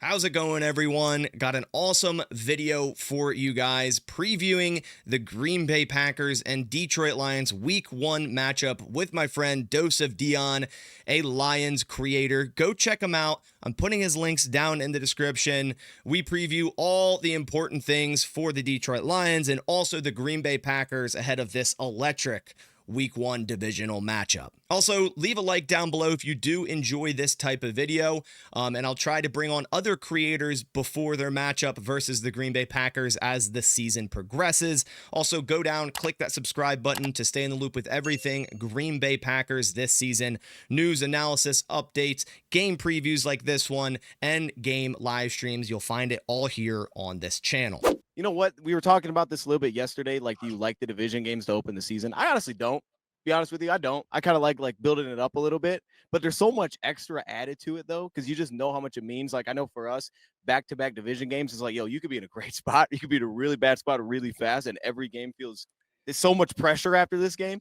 How's it going, everyone? Got an awesome video for you guys previewing the Green Bay Packers and Detroit Lions Week 1 matchup with my friend Dose of Dion, a Lions creator. Go check him out. I'm putting his links down in the description. We preview all the important things for the Detroit Lions and also the Green Bay Packers ahead of this electric Week 1 divisional matchup. Also, leave a like down below if you do enjoy this type of video, and I'll try to bring on other creators before their matchup versus the Green Bay Packers as the season progresses. Also, go down, click that subscribe button to stay in the loop with everything Green Bay Packers this season. News, analysis, updates, game previews like this one, and game live streams. You'll find it all here on this channel. You know what? We were talking about this a little bit yesterday. Like, do you like the division games to open the season? I honestly don't. Be honest with you, I don't. I kind of like building it up a little bit, but there's so much extra added to it though, because you just know how much it means. Like, I know for us, back-to-back division games is like, yo, you could be in a great spot, you could be in a really bad spot really fast, and every game feels there's so much pressure after this game.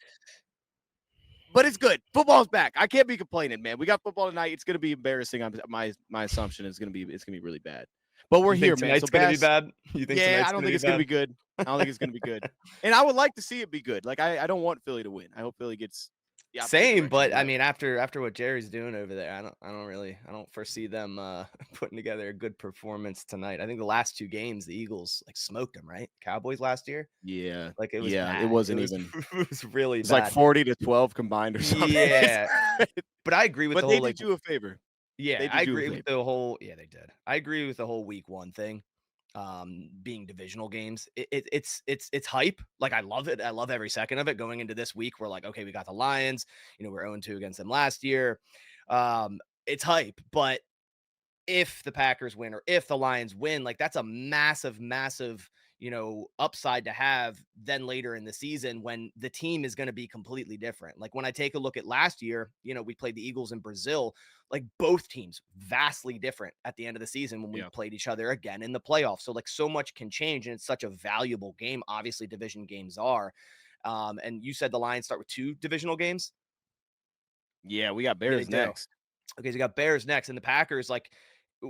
But it's good. Football's back. I can't be complaining, man. We got football tonight. It's gonna be embarrassing. My assumption is it's gonna be really bad. But we're You here, think man. tonight's So gonna be Bass, bad? You think yeah, tonight's I don't gonna think be it's gonna bad? be good. I don't think it's gonna be good. And I would like to see it be good. Like I don't want Philly to win. I hope Philly gets the opposite Same, direction. but You I know? mean, after what Jerry's doing over there, I don't foresee them putting together a good performance tonight. I think the last two games, the Eagles like smoked them, right? Cowboys last year, Yeah. like it was Yeah. It bad. It wasn't was even it was really it's like bad. 40-12 combined or something. Yeah, but I agree with But the they whole like did you a favor. yeah, They I did you a agree with favor. the whole yeah they did. I agree with the whole week one thing. Being divisional games, it's hype. Like I love it. I love every second of it. Going into this week, we're like, okay, we got the Lions. You know, we're 0-2 against them last year. It's hype, but if the Packers win or if the Lions win, like that's a massive, massive, upside to have then later in the season when the team is going to be completely different. Like when I take a look at last year, we played the Eagles in Brazil, like both teams vastly different at the end of the season when we Yeah. played each other again in the playoffs. So like so much can change and it's such a valuable game. Obviously, division games are. And you said the Lions start with two divisional games. Yeah, we got Yeah, they Bears do. next. Okay, so you got Bears next, and the Packers, like,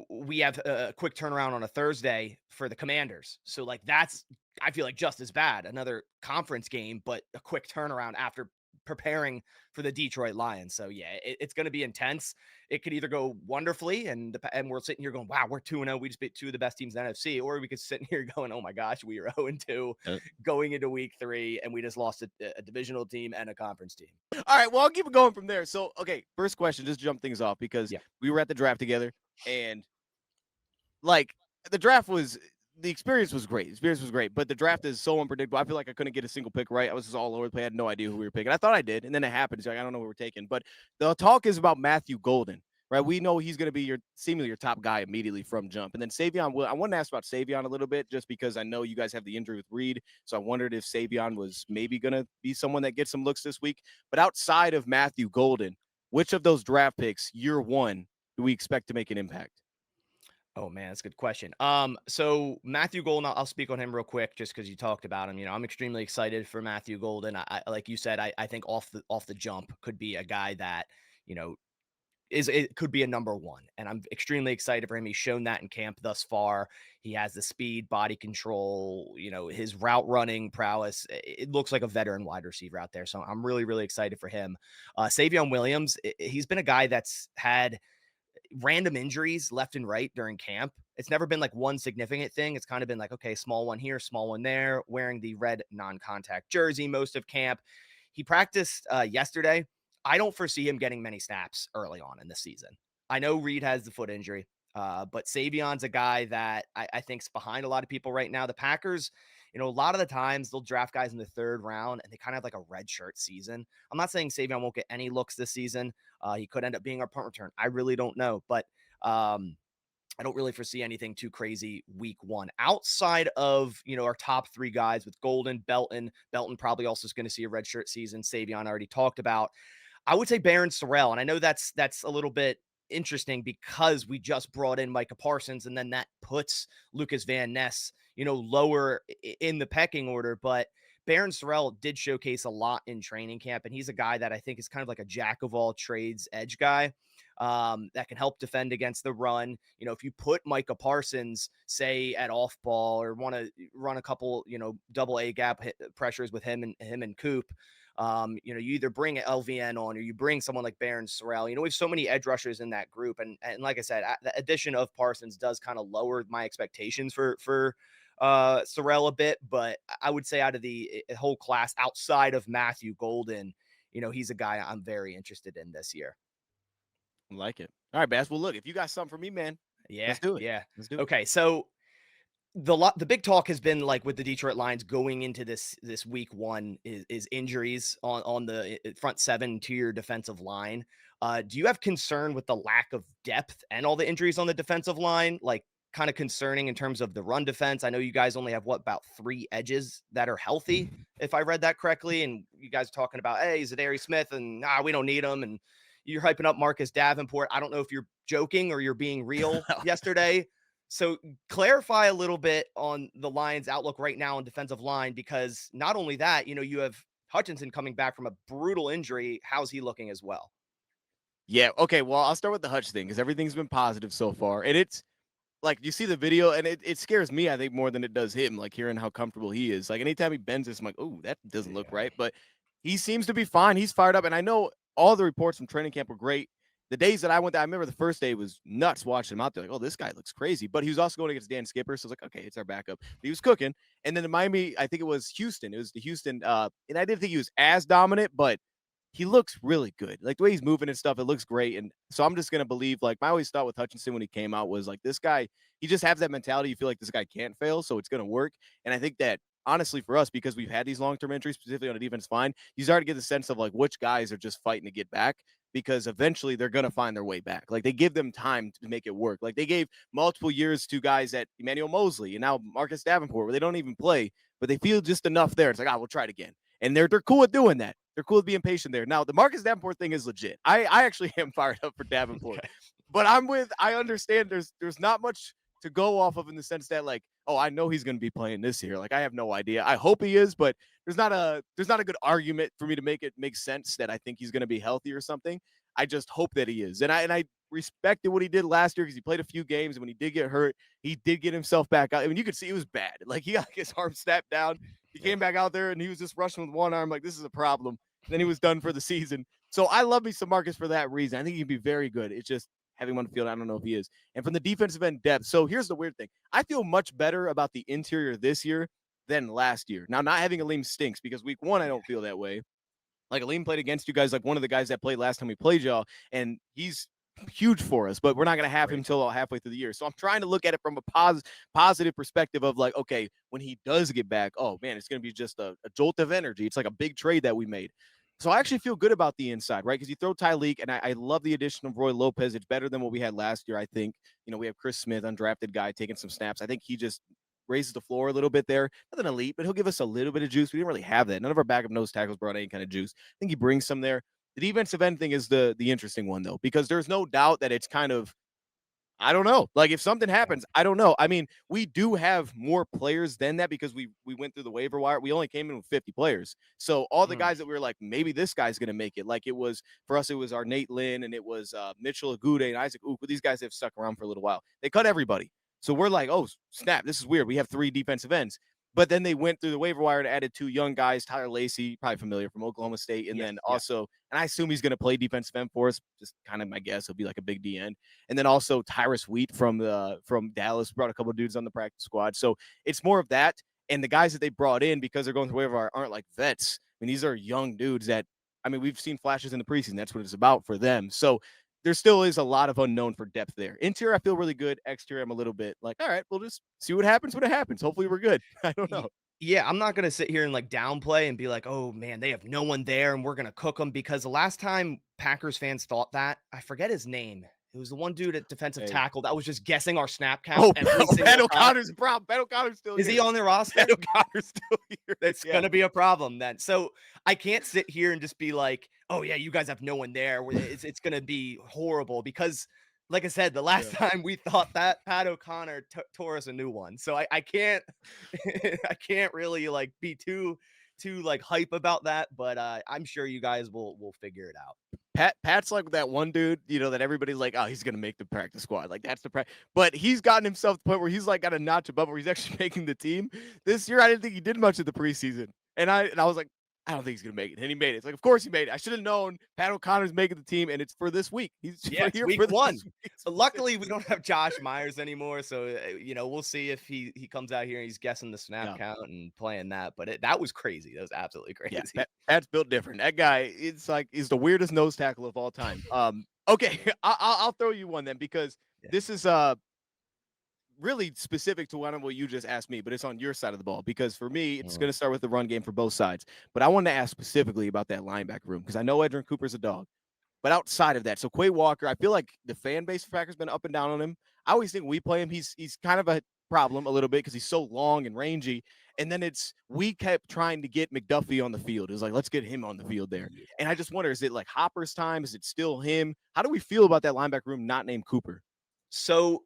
we have a quick turnaround on a Thursday for the Commanders. So, like, that's, I feel like, just as bad. Another conference game, but a quick turnaround after preparing for the Detroit Lions. So, yeah, it's going to be intense. It could either go wonderfully, and we're sitting here going, wow, we're 2-0. We just beat two of the best teams in the NFC. Or we could sit here going, oh my gosh, we are 0-2 Uh, going into week 3, and we just lost a divisional team and a conference team. All right, well, I'll keep it going from there. So, okay, first question, just jump things off because Yeah. we were at the draft together and like the draft was the experience was great. The experience was great, but the draft is so unpredictable. I feel like I couldn't get a single pick right. I was just all over the place. I had no idea who we were picking. I thought I did, and then it happened. It's like I don't know who we're taking. But the talk is about Matthew Golden, right? We know he's going to be seemingly your top guy immediately from jump. And then Savion, I want to ask about Savion a little bit, just because I know you guys have the injury with Reed. So I wondered if Savion was maybe going to be someone that gets some looks this week. But outside of Matthew Golden, which of those draft picks, year one, do we expect to make an impact? Oh man, that's a good question. So Matthew Golden, I'll speak on him real quick just because you talked about him. I'm extremely excited for Matthew Golden. I like you said, I think off the jump could be a guy that you know it could be a number one, and I'm extremely excited for him. He's shown that in camp thus far. He has the speed, body control, his route running prowess. It looks like a veteran wide receiver out there. So I'm really, really excited for him. Savion Williams, he's been a guy that's had random injuries left and right during camp. It's never been like one significant thing. It's kind of been like, okay, small one here, small one there, wearing the red non-contact jersey most of camp. He practiced yesterday. I don't foresee him getting many snaps early on in the season. I know Reed has the foot injury, but Savion's a guy that I think's behind a lot of people right now. The Packers, a lot of the times they'll draft guys in the third round and they kind of have like a red shirt season. I'm not saying Savion won't get any looks this season. He could end up being our punt return. I really don't know, but I don't really foresee anything too crazy week one outside of, our top three guys with Golden, Belton. Belton probably also is going to see a red shirt season. Savion already talked about. I would say Baron Sorrell, and I know that's a little bit interesting because we just brought in Micah Parsons, and then that puts Lucas Van Ness, lower in the pecking order. But Baron Sorrell did showcase a lot in training camp, and he's a guy that I think is kind of like a jack of all trades edge guy. that can help defend against the run. You know, if you put Micah Parsons, say at off ball, or want to run a couple, double A gap pressures with him and Coop, you either bring LVN on or you bring someone like Barron Sorrell. We have so many edge rushers in that group. And like I said, the addition of Parsons does kind of lower my expectations for Sorrell a bit, but I would say out of the whole class outside of Matthew Golden, he's a guy I'm very interested in this year. I like it. All right, Bass. Well, look, if you got something for me, man, Yeah, let's do it. yeah. Let's do it. Okay, so the big talk has been like with the Detroit Lions going into this week one is injuries on the front seven to your defensive line. Do you have concern with the lack of depth and all the injuries on the defensive line? Like kind of concerning in terms of the run defense. I know you guys only have about 3 edges that are healthy, if I read that correctly. And you guys are talking about, hey, Zadarius Smith, and we don't need him. And you're hyping up Marcus Davenport. I don't know if you're joking or you're being real yesterday. So clarify a little bit on the Lions' outlook right now on defensive line, because not only that, you have Hutchinson coming back from a brutal injury. How's he looking as well? Yeah. Okay. Well, I'll start with the Hutch thing because everything's been positive so far. And it's like you see the video and it scares me, I think, more than it does him, like hearing how comfortable he is. Like anytime he bends this, I'm like, oh, that doesn't look Yeah. right. But he seems to be fine. He's fired up. And I know all the reports from training camp were great. The days that I went there, I remember the first day was nuts watching him out there. Like, oh, this guy looks crazy. But he was also going against Dan Skipper. So I was like, okay, it's our backup. But he was cooking. And then in Miami, I think it was Houston. It was the Houston. And I didn't think he was as dominant, but he looks really good. Like the way he's moving and stuff, it looks great. And so I'm just gonna believe. Like my always thought with Hutchinson when he came out was like this guy. He just has that mentality. You feel like this guy can't fail, so it's gonna work. And I think that honestly for us, because we've had these long-term injuries, specifically on the defense line, you start to get the sense of like which guys are just fighting to get back because eventually they're gonna find their way back. Like they give them time to make it work. Like they gave multiple years to guys at Emmanuel Mosley and now Marcus Davenport, where they don't even play, but they feel just enough there. It's like, we'll try it again. And they're cool with doing that. They're cool with being patient there. Now, the Marcus Davenport thing is legit. I actually am fired up for Davenport. Okay. But I understand there's not much to go off of in the sense that like, oh, I know he's going to be playing this year. Like I have no idea. I hope he is, but there's not a good argument for me to make it make sense that I think he's going to be healthy or something. I just hope that he is. And I respected what he did last year because he played a few games, and when he did get hurt, he did get himself back out. I mean, you could see it was bad. Like he got his arm snapped down. He came back out there and he was just rushing with one arm. Like, this is a problem. And then he was done for the season. So I love me some Marcus for that reason. I think he'd be very good. It's just having him on the field, I don't know if he is. And from the defensive end depth. So here's the weird thing. I feel much better about the interior this year than last year. Now, not having Aleem stinks because week one, I don't feel that way. Like Aleem played against you guys, like one of the guys that played last time we played y'all, and he's huge for us, but we're not going to have him until halfway through the year. So I'm trying to look at it from a positive perspective of like, okay, when he does get back, oh man, it's going to be just a jolt of energy. It's like a big trade that we made. So I actually feel good about the inside, right? Because you throw Tyleek, and I love the addition of Roy Lopez. It's better than what we had last year, I think. We have Chris Smith, undrafted guy, taking some snaps. I think he just raises the floor a little bit there. Nothing elite, but he'll give us a little bit of juice. We didn't really have that. None of our backup nose tackles brought any kind of juice. I think he brings some there. The defensive end thing is the interesting one, though, because there's no doubt that it's kind of, I don't know. Like if something happens, I don't know. I mean, we do have more players than that because we went through the waiver wire. We only came in with 50 players. So all the guys that we were like, maybe this guy's going to make it. Like it was, for us, it was our Nate Lynn and it was Mitchell Agude and Isaac Uku. These guys have stuck around for a little while. They cut everybody. So we're like, oh, snap. This is weird. We have 3 defensive ends. But then they went through the waiver wire and added 2 young guys, Tyler Lacey, probably familiar from Oklahoma State. And then also, and I assume he's going to play defensive end for us. Just kind of my guess. He'll be like a big D end. And then also Tyrus Wheat from Dallas brought a couple of dudes on the practice squad. So it's more of that. And the guys that they brought in because they're going through waiver wire aren't like vets. I mean, these are young dudes that, I mean, we've seen flashes in the preseason. That's what it's about for them. So there still is a lot of unknown for depth there. Interior, I feel really good. Exterior, I'm a little bit like, all right, we'll just see what happens when it happens. Hopefully we're good. I don't know. Yeah, I'm not gonna sit here and like downplay and be like, "Oh man, they have no one there, and we're gonna cook them." Because the last time Packers fans thought that, I forget his name. It was the one dude at defensive tackle that was just guessing our snap count. Oh, Ben O'Connor's a problem. Ben O'Connor's still is here. he on the roster? Ben O'Connor's still here. That's gonna be a problem then. So I can't sit here and just be like, "Oh yeah, you guys have no one there." It's gonna be horrible because, like I said, the last time we thought that, Pat O'Connor tore us a new one. So I can't I can't really like be too like hype about that, but I'm sure you guys will figure it out. Pat's like that one dude, that everybody's like, oh, he's gonna make the practice squad. Like that's but he's gotten himself to the point where he's like got a notch above where he's actually making the team. This year, I didn't think he did much of the preseason, and I was like, I don't think he's gonna make it, and he made it. It's like, of course he made it. I should have known Pat O'Connor's making the team, and it's for this week. He's Yeah, for it's here week for one. this week Luckily, we specifically. don't have Josh Myers anymore, so we'll see if he comes out here and he's guessing the snap Yeah, count and playing that. But that was crazy. That was absolutely yeah. crazy. Pat's built different. That guy, it's like he's the weirdest nose tackle of all time. Okay, I'll throw you one then because Yeah. this is really specific to one of what you just asked me, but it's on your side of the ball because for me, it's Mm. going to start with the run game for both sides. But I wanted to ask specifically about that linebacker room because I know Edrin Cooper's a dog, but outside of that, so Quay Walker, I feel like the fan base for Packers been up and down on him. I always think when we play him, he's kind of a problem a little bit because he's so long and rangy. And then we kept trying to get McDuffie on the field. It was like, let's get him on the field there. Yeah. And I just wonder, is it like Hopper's time? Is it still him? How do we feel about that linebacker room not named Cooper? So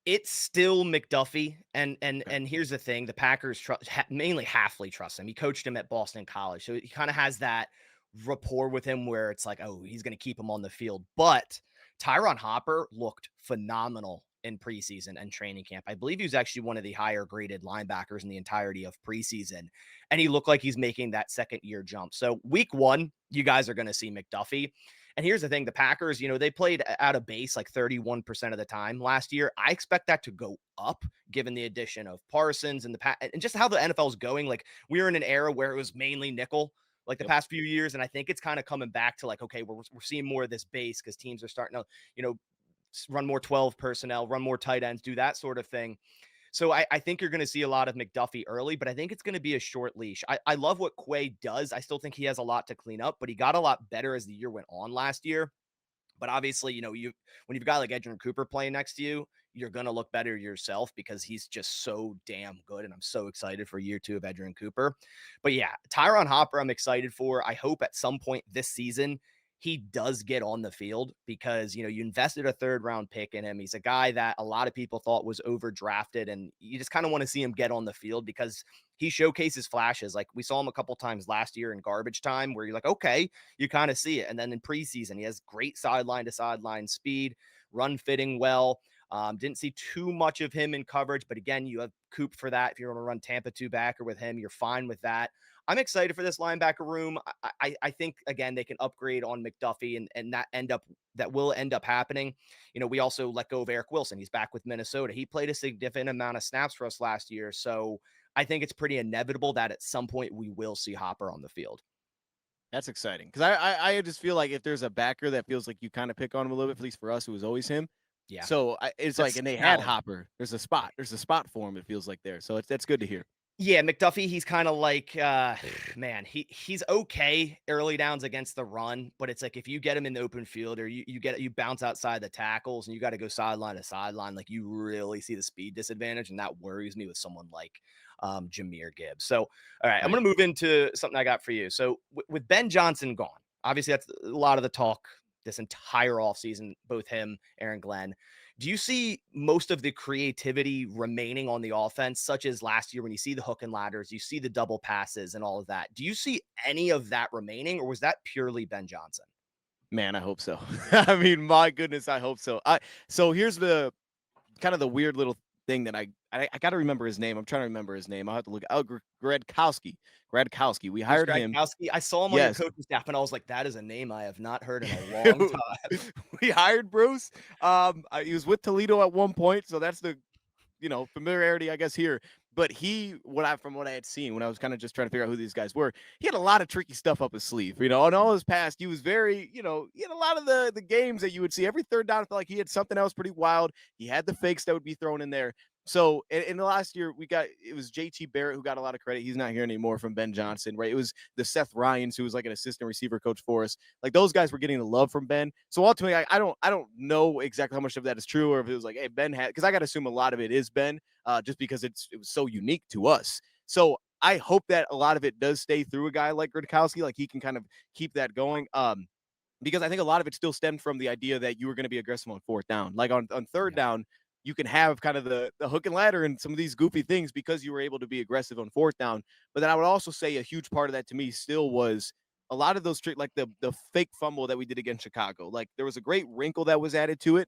it's still McDuffie, and and Okay. and here's the thing: the Packers mainly Halfley trust him. He coached him at Boston College, so he kind of has that rapport with him where it's like, oh, he's going to keep him on the field. But Tyron Hopper looked phenomenal in preseason and training camp. I believe he was actually one of the higher graded linebackers in the entirety of preseason, and he looked like he's making that second year jump. So week one, you guys are going to see McDuffie. And here's the thing, the Packers, they played out of base like 31% of the time last year. I expect that to go up given the addition of Parsons and just how the NFL is going. Like we were in an era where it was mainly nickel like the Yep. past few years. And I think it's kind of coming back to like, okay, we're seeing more of this base because teams are starting to, run more 12 personnel, run more tight ends, do that sort of thing. So I think you're going to see a lot of McDuffie early, but I think it's going to be a short leash. I love what Quay does. I still think he has a lot to clean up, but he got a lot better as the year went on last year. But obviously, when you've got like Edgerrin Cooper playing next to you, you're gonna look better yourself because he's just so damn good. And I'm so excited for year two of Edgerrin Cooper. But yeah, Tyron Hopper, I'm excited for. I hope at some point this season he does get on the field because you invested a third round pick in him. He's a guy that a lot of people thought was overdrafted, and you just kind of want to see him get on the field because he showcases flashes. Like we saw him a couple times last year in garbage time where you're like, okay, you kind of see it. And then in preseason, he has great sideline to sideline speed, run fitting well. Didn't see too much of him in coverage, but again, you have Coop for that. If you're going to run Tampa 2 backer with him, you're fine with that. I'm excited for this linebacker room. I think again they can upgrade on McDuffie and that will end up happening. We also let go of Eric Wilson. He's back with Minnesota. He played a significant amount of snaps for us last year, so I think it's pretty inevitable that at some point we will see Hopper on the field. That's exciting because I just feel like if there's a backer that feels like you kind of pick on him a little bit, at least for us, it was always him. Yeah, So it's like, that's and they had talent. Hopper. There's a spot for him. It feels like there. So that's good to hear. Yeah, McDuffie, he's kind of like, man, he's okay early downs against the run, but it's like if you get him in the open field or you bounce outside the tackles and you got to go sideline to sideline, like you really see the speed disadvantage, and that worries me with someone like Jahmyr Gibbs. So, all right, I'm Right. gonna move into something I got for you. So with Ben Johnson gone, obviously that's a lot of the talk this entire offseason, both him, Aaron Glenn. Do you see most of the creativity remaining on the offense, such as last year when you see the hook and ladders, you see the double passes and all of that? Do you see any of that remaining, or was that purely Ben Johnson? Man, I hope so. I mean, my goodness, I hope so. So here's the kind of the weird little thing that I got to remember his name. I'm trying to remember his name. I'll have to look. Oh, Gradkowski. Gradkowski. We Bruce hired him. Gradkowski? I saw him on your Yes. coaching staff, and I was like, that is a name I have not heard in a long time. We hired Bruce. He was with Toledo at one point, so that's the familiarity, I guess, here. But from what I had seen when I was kind of just trying to figure out who these guys were, he had a lot of tricky stuff up his sleeve. In all his past, he was very, he had a lot of the games that you would see every third down. I felt like he had something else pretty wild. He had the fakes that would be thrown in there. So in the last year, it was JT Barrett who got a lot of credit. He's not here anymore from Ben Johnson, right? It was the Seth Ryans who was like an assistant receiver coach for us. Like those guys were getting the love from Ben. So ultimately, I don't know exactly how much of that is true, or if it was like, hey, Ben had, because I got to assume a lot of it is Ben, just because it was so unique to us. So I hope that a lot of it does stay through a guy like Gradkowski, like he can kind of keep that going. Because I think a lot of it still stemmed from the idea that you were going to be aggressive on fourth down. Like on third Yeah. down, you can have kind of the hook and ladder and some of these goofy things because you were able to be aggressive on fourth down. But then I would also say a huge part of that to me still was a lot of those like the fake fumble that we did against Chicago, like there was a great wrinkle that was added to it,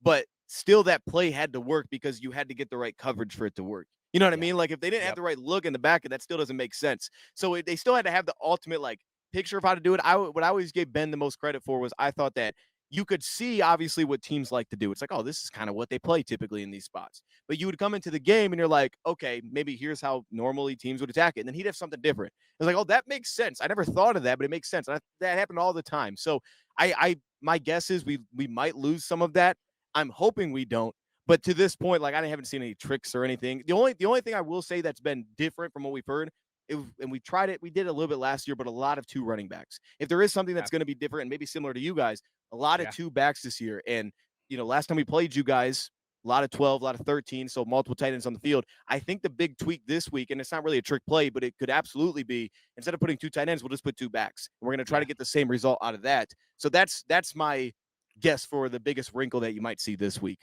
but still that play had to work because you had to get the right coverage for it to work. You know what I Yeah. mean? Like if they didn't have Yep. the right look in the back, that still doesn't make sense. So they still had to have the ultimate like picture of how to do it. What I always gave Ben the most credit for was I thought that you could see obviously what teams like to do. It's like, oh, this is kind of what they play typically in these spots. But you would come into the game and you're like, okay, maybe here's how normally teams would attack it. And then he'd have something different. It's like, oh, that makes sense. I never thought of that, but it makes sense. That happened all the time. So my guess is we might lose some of that. I'm hoping we don't. But to this point, like I haven't seen any tricks or anything. The only thing I will say that's been different from what we've heard, and we tried it, we did it a little bit last year, but a lot of two running backs. If there is something Yeah. that's going to be different and maybe similar to you guys, a lot of Yeah. two backs this year. And last time we played you guys, a lot of 12, a lot of 13, so multiple tight ends on the field. I think the big tweak this week, and it's not really a trick play, but it could absolutely be instead of putting two tight ends, we'll just put two backs. And we're going to try Yeah. to get the same result out of that. So that's my guess for the biggest wrinkle that you might see this week.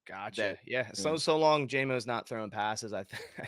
Gotcha. That Yeah. yeah. So long JMO's not throwing passes. I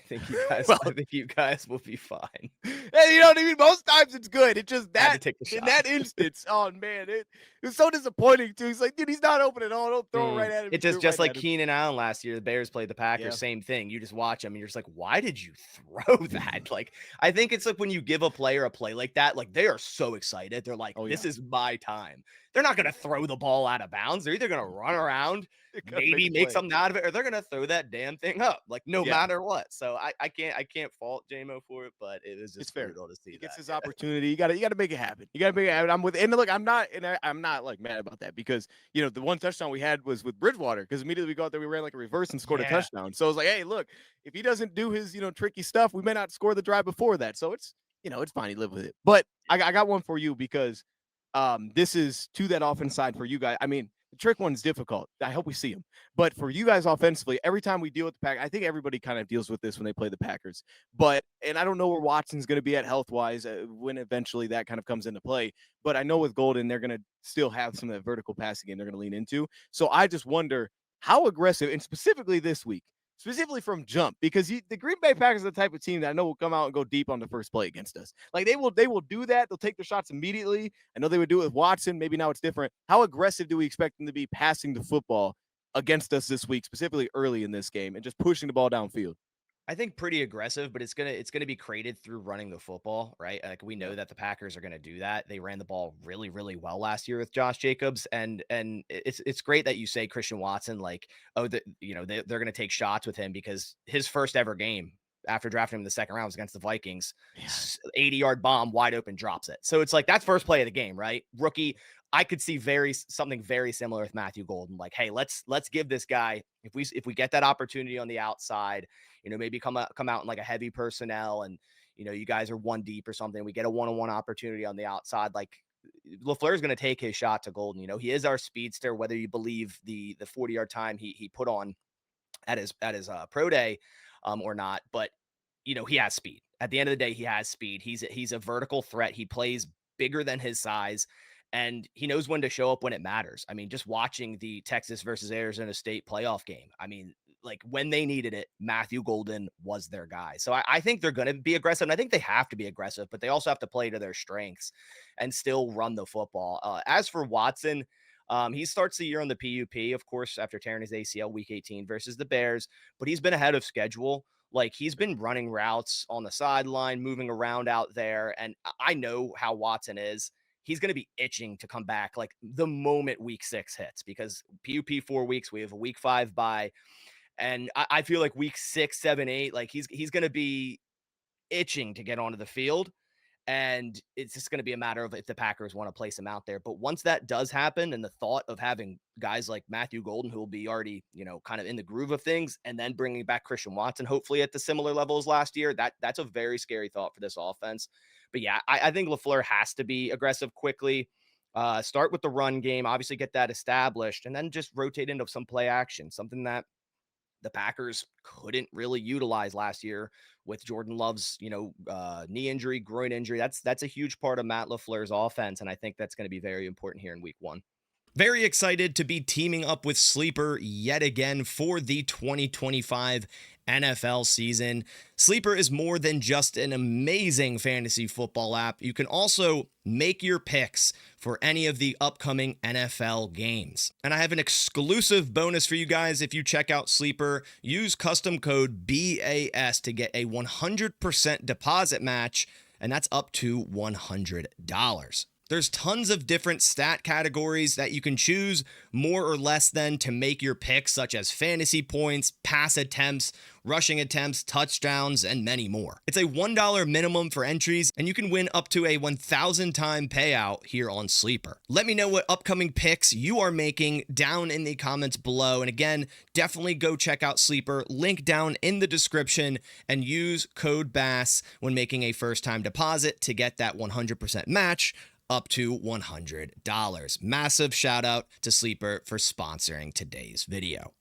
think you guys Well, I think you guys will be fine. hey, you know what I mean? Most times it's good. It just Had to that take the in shot. that instance, oh man, it was so disappointing too. He's like, dude, he's not open at all. Don't throw it right at him. It He threw just it right like at him. Keenan Allen last year, the Bears played the Packers, Yeah. same thing. You just watch them and you're just like, why did you throw that? Like, I think it's like when you give a player a play like that, like they are so excited. They're like, Oh this yeah. is my time. They're not gonna throw the ball out of bounds. They're either gonna run around, You gotta make maybe a make play. something out of it, or they're gonna throw that damn thing up, like no Yeah. matter what. So I can't fault JMO for it, but it was It's just fair. brutal to see He gets that. his Yeah. opportunity. You gotta make it happen. You gotta make it happen. I'm with and look, I'm not like mad about that because the one touchdown we had was with Bridgewater because immediately we go out there, we ran like a reverse and scored a Yeah. touchdown. So it's like, hey, look, if he doesn't do his tricky stuff, we may not score the drive before that. So it's fine. You live with it. But I got one for you because this is to that offense side for you guys. I mean, the trick one's difficult. I hope we see him. But for you guys offensively, every time we deal with the Pack, I think everybody kind of deals with this when they play the Packers. And I don't know where Watson's going to be at health wise when eventually that kind of comes into play. But I know with Golden, they're going to still have some of that vertical passing game they're going to lean into. So I just wonder how aggressive, and specifically this week, specifically from jump, because the Green Bay Packers are the type of team that I know will come out and go deep on the first play against us. Like they will do that. They'll take their shots immediately. I know they would do it with Watson. Maybe now it's different. How aggressive do we expect them to be passing the football against us this week, specifically early in this game, and just pushing the ball downfield? I think pretty aggressive, but it's gonna be created through running the football, right? Like we Yeah. know that the Packers are gonna do that. They ran the ball really, really well last year with Josh Jacobs, and it's great that you say Christian Watson, like, oh, they're gonna take shots with him because his first ever game after drafting him in the second round was against the Vikings. Yeah. 80-yard bomb, wide open, drops it. So it's like that's first play of the game, right? Rookie. I could see something very similar with Matthew Golden. Like, hey, let's give this guy if we get that opportunity on the outside, maybe come out in like a heavy personnel and you guys are one deep or something. We get a one-on-one opportunity on the outside. Like LaFleur's going to take his shot to Golden. He is our speedster, whether you believe the 40-yard time he put on at his pro day or not. But he has speed. At the end of the day, he has speed. He's a vertical threat. He plays bigger than his size. And he knows when to show up when it matters. I mean, just watching the Texas versus Arizona State playoff game. I mean, like when they needed it, Matthew Golden was their guy. So I think they're going to be aggressive. And I think they have to be aggressive, but they also have to play to their strengths and still run the football. As for Watson, he starts the year on the PUP, of course, after tearing his ACL week 18 versus the Bears, but he's been ahead of schedule. Like he's been running routes on the sideline, moving around out there. And I know how Watson is. He's going to be itching to come back like the moment week 6 hits because PUP 4 weeks, we have a week 5 bye. And I feel like week 6, 7, 8, like he's going to be itching to get onto the field. And it's just going to be a matter of if the Packers want to place him out there. But once that does happen, and the thought of having guys like Matthew Golden, who will be already, kind of in the groove of things, and then bringing back Christian Watson, hopefully at the similar level as last year, that's a very scary thought for this offense. But yeah, I think LaFleur has to be aggressive quickly. Start with the run game, obviously get that established, and then just rotate into some play action, something that the Packers couldn't really utilize last year with Jordan Love's, knee injury, groin injury. That's a huge part of Matt LaFleur's offense, and I think that's going to be very important here in Week 1. Very excited to be teaming up with Sleeper yet again for the 2025 NFL season. Sleeper is more than just an amazing fantasy football app. You can also make your picks for any of the upcoming NFL games. And I have an exclusive bonus for you guys if you check out Sleeper. Use custom code BAS to get a 100% deposit match, and that's up to $100. There's tons of different stat categories that you can choose more or less than to make your picks, such as fantasy points, pass attempts, rushing attempts, touchdowns, and many more. It's a $1 minimum for entries, and you can win up to a 1,000 time payout here on Sleeper. Let me know what upcoming picks you are making down in the comments below. And again, definitely go check out Sleeper, link down in the description, and use code BASS when making a first time deposit to get that 100% match up to $100. Massive shout out to Sleeper for sponsoring today's video.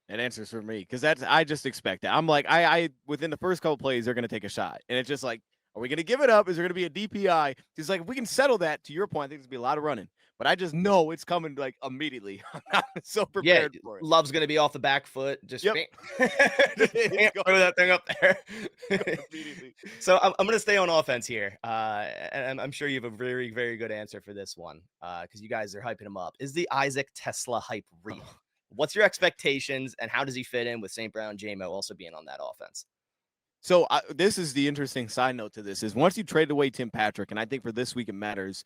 That answers for me because I just expect that. I'm like, I within the first couple plays, they're going to take a shot. And it's just like, are we going to give it up? Is there going to be a DPI? He's like, if we can settle that, to your point, I think there's going to be a lot of running. But I just know it's coming like immediately. I'm so prepared for it. Love's going to be off the back foot. Just, Yep. just throw that thing up there. So I'm going to stay on offense here. And I'm sure you have a very, very good answer for this one because you guys are hyping him up. Is the Isaac Tesla hype real? What's your expectations, and how does he fit in with St. Brown, J-Mo also being on that offense? So this is the interesting side note to this is once you trade away Tim Patrick, and I think for this week it matters,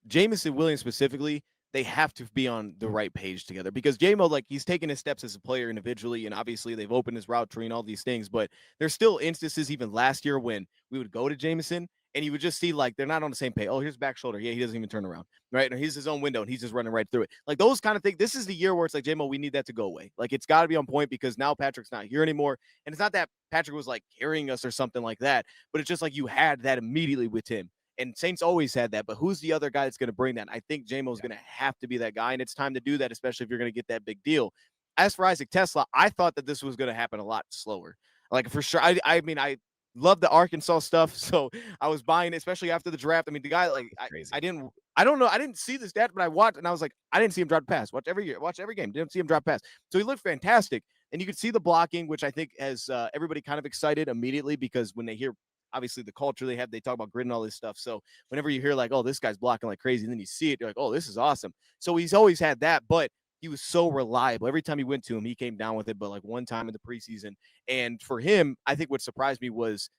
Jameson Williams specifically, they have to be on the right page together because J-Mo, like he's taken his steps as a player individually, and obviously they've opened his route tree and all these things, but there's still instances even last year when we would go to Jameson and you would just see like they're not on the same page. Oh, here's back shoulder. Yeah, he doesn't even turn around. Right. And he's his own window and he's just running right through it. Like those kind of things. This is the year where it's like, J-Mo, we need that to go away. Like it's got to be on point because now Patrick's not here anymore. And it's not that Patrick was like carrying us or something like that, but it's just like you had that immediately with him. And Saints always had that, but who's the other guy that's going to bring that? I think J-Mo's going to have to be that guy, and it's time to do that, especially if you're going to get that big deal. As for Isaac Tesla, I thought that this was going to happen a lot slower. Like for sure, I mean, I love the Arkansas stuff, so I was buying it, especially after the draft. I mean, the guy, like, I don't know, I didn't see the stat, but I watched, and I was like, I didn't see him drop pass. Watch every game, didn't see him drop pass. So he looked fantastic, and you could see the blocking, which I think has everybody kind of excited immediately because when they hear obviously the culture they have, they talk about grit and all this stuff. So whenever you hear like, oh, this guy's blocking like crazy, and then you see it, you're like, oh, this is awesome. So he's always had that, but he was so reliable. Every time he went to him, he came down with it, but like one time in the preseason. And for him, I think what surprised me was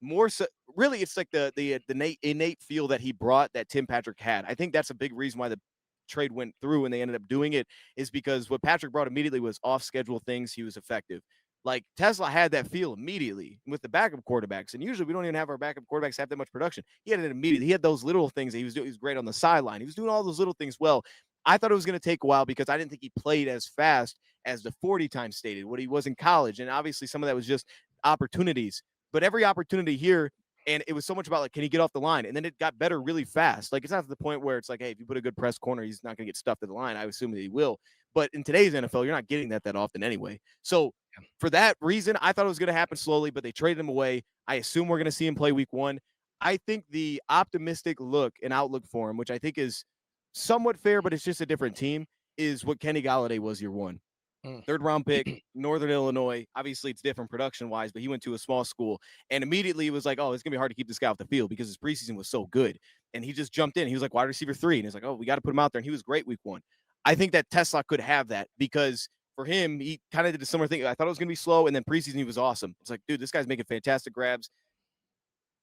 more so really it's like the innate feel that he brought that Tim Patrick had. I think that's a big reason why the trade went through and they ended up doing it is because what Patrick brought immediately was off schedule things. He was effective. Like Tesla had that feel immediately with the backup quarterbacks. And usually we don't even have our backup quarterbacks have that much production. He had it immediately. He had those little things that he was doing. He was great on the sideline. He was doing all those little things well. I thought it was going to take a while because I didn't think he played as fast as the 40 times stated what he was in college. And obviously some of that was just opportunities, but every opportunity here, and it was so much about like, can he get off the line? And then it got better really fast. Like it's not to the point where it's like, hey, if you put a good press corner, he's not going to get stuffed at the line. I assume that he will. But in today's NFL, you're not getting that often anyway. So for that reason, I thought it was going to happen slowly, but they traded him away. I assume we're going to see him play week 1. I think the optimistic look and outlook for him, which I think is somewhat fair, but it's just a different team, is what Kenny Golladay was year 1. 3rd round pick, Northern Illinois. Obviously, it's different production wise, but he went to a small school and immediately it was like, oh, it's going to be hard to keep this guy off the field because his preseason was so good. And he just jumped in. He was like wide receiver 3. And he's like, oh, we got to put him out there. And he was great week 1. I think that Tesla could have that because for him, he kind of did a similar thing. I thought it was going to be slow. And then preseason, he was awesome. It's like, dude, this guy's making fantastic grabs.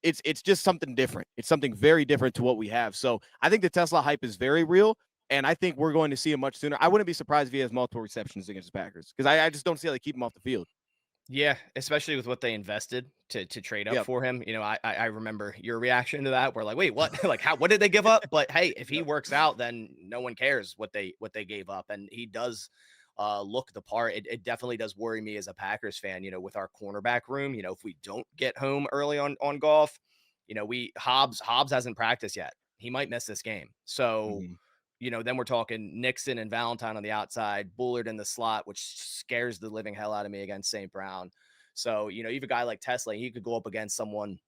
It's just something different. It's something very different to what we have. So I think the Tesla hype is very real. And I think we're going to see him much sooner. I wouldn't be surprised if he has multiple receptions against the Packers because I just don't see how they keep him off the field. Yeah, especially with what they invested to trade up for him. You know, I remember your reaction to that. We're like, wait, what? Like, what did they give up? But hey, if he works out, then no one cares what they gave up, and he does look the part. It definitely does worry me as a Packers fan. You know, with our cornerback room. You know, if we don't get home early on golf, you know, Hobbs hasn't practiced yet. He might miss this game. So. You know, then we're talking Nixon and Valentine on the outside, Bullard in the slot, which scares the living hell out of me against St. Brown. So, you know, even a guy like Tesla, he could go up against someone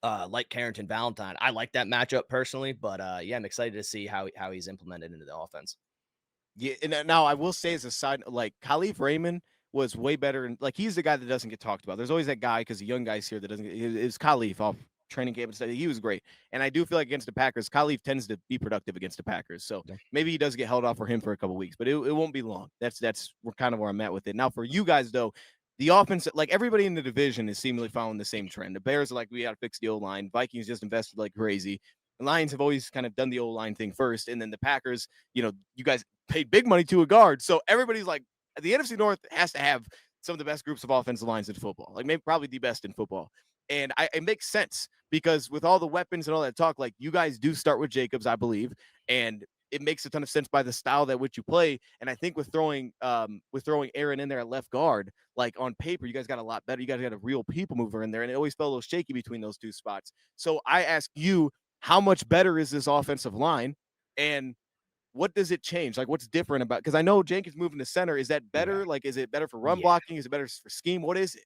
like Carrington Valentine. I like that matchup personally, but yeah, I'm excited to see how he's implemented into the offense. Yeah, and now I will say as a side, like Khalif Raymond was way better. And like, he's the guy that doesn't get talked about. There's always that guy because the young guys here that doesn't get is Khalif off training camp and stuff. He was great. And I do feel like against the Packers, Khalif tends to be productive against the Packers. So Yeah. maybe he does get held off for him for a couple weeks, but it won't be long. That's kind of where I'm at with it. Now for you guys though, the offense, like everybody in the division is seemingly following the same trend. The Bears are like, we got to fix the O-line. Vikings just invested like crazy. The Lions have always kind of done the O-line thing first. And then the Packers, you guys paid big money to a guard. So everybody's like, the NFC North has to have some of the best groups of offensive lines in football, like maybe probably the best in football. And it makes sense because with all the weapons and all that talk, like you guys do start with Jacobs, I believe, and it makes a ton of sense by the style that which you play. And I think with throwing Aaron in there at left guard, like on paper, you guys got a lot better. You guys got a real people mover in there, and it always felt a little shaky between those two spots. So I ask you, how much better is this offensive line, and what does it change? Like, what's different about? Because I know Jenkins moving to center. Is that Yeah. better? Like, is it better for run Yeah. blocking? Is it better for scheme? What is it?